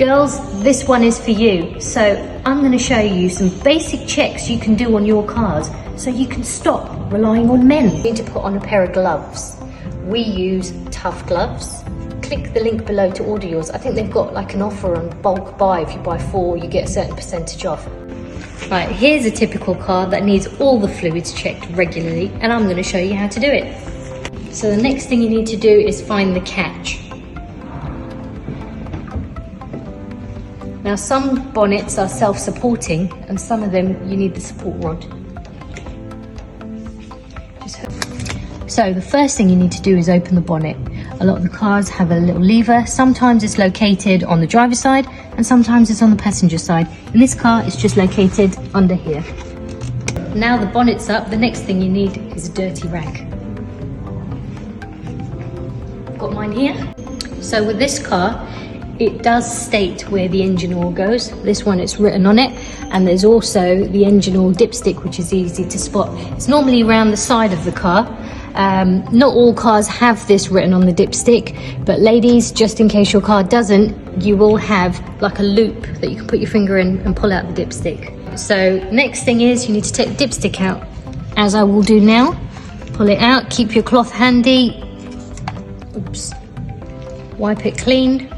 Girls, this one is for you. So I'm going to show you some basic checks you can do on your cars so you can stop relying on men. You need to put on a pair of gloves. We use Tough gloves. Click the link below to order yours. I think they've got like an offer on bulk buy. If you buy 4, you get a certain percentage off. Right, here's a typical car that needs all the fluids checked regularly, and I'm going to show you how to do it. So the next thing you need to do is find the catch. Now some bonnets are self-supporting and some of them you need the support rod. So the first thing you need to do is open the bonnet. A lot of the cars have a little lever. Sometimes it's located on the driver's side and sometimes it's on the passenger side. In this car it's just located under here. Now the bonnet's up, the next thing you need is a dirty rag. I've got mine here. So with this car, it does state where the engine oil goes. This one, it's written on it, and there's also the engine oil dipstick, which is easy to spot. It's normally around the side of the car. Not all cars have this written on the dipstick, but ladies, just in case your car doesn't, you will have like a loop that you can put your finger in and pull out the dipstick. So next thing is you need to take the dipstick out, as I will do now. Pull it out, keep your cloth handy. Oops. Wipe it clean.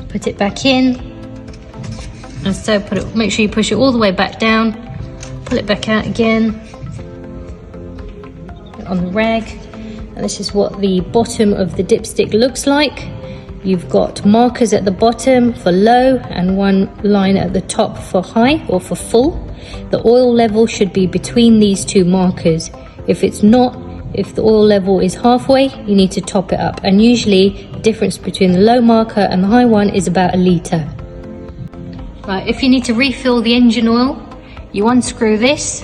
Put it back in, and so make sure you push it all the way back down, pull it back out again, put it on the rag, and this is what the bottom of the dipstick looks like. You've got markers at the bottom for low and one line at the top for high or for full. The oil level should be between these two markers. If it's not, if the oil level is halfway, you need to top it up, and usually the difference between the low marker and the high one is about 1 litre. Right, if you need to refill the engine oil, you unscrew this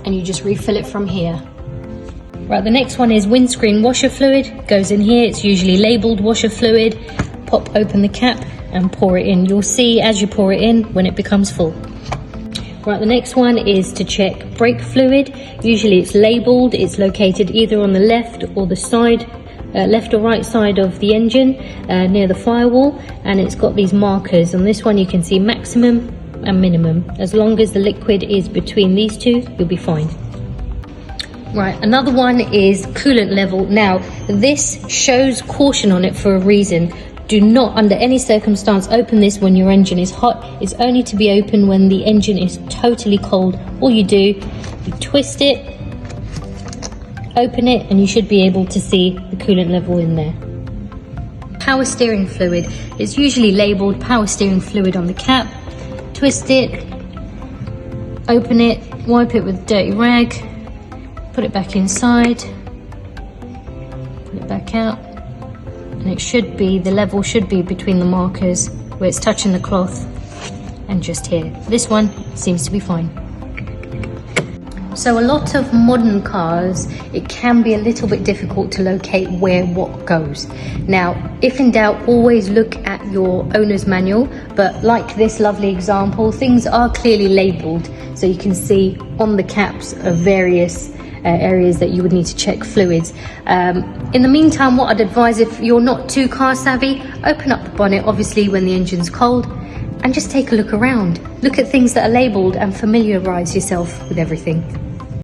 and you just refill it from here. Right, the next one is windscreen washer fluid. Goes in here, it's usually labelled washer fluid. Pop open the cap and pour it in. You'll see as you pour it in when it becomes full. Right, the next one is to check brake fluid. Usually it's labelled, it's located either on the left or the side, left or right side of the engine, near the firewall, and it's got these markers. On this one you can see maximum and minimum. As long as the liquid is between these two, you'll be fine. Right, another one is coolant level. Now, this shows caution on it for a reason. Do not, under any circumstance, open this when your engine is hot. It's only to be opened when the engine is totally cold. All you do, you twist it, open it, and you should be able to see the coolant level in there. Power steering fluid. It's usually labelled power steering fluid on the cap. Twist it, open it, wipe it with a dirty rag, put it back inside, put it back out. And it should be, the level should be between the markers where it's touching the cloth and just here. This one seems to be fine. So a lot of modern cars, it can be a little bit difficult to locate where what goes. Now, if in doubt, always look at your owner's manual, but like this lovely example, things are clearly labelled, so you can see on the caps of various areas that you would need to check fluids. In the meantime, what I'd advise, if you're not too car savvy, open up the bonnet obviously when the engine's cold and just take a look around. Look at things that are labelled and familiarise yourself with everything.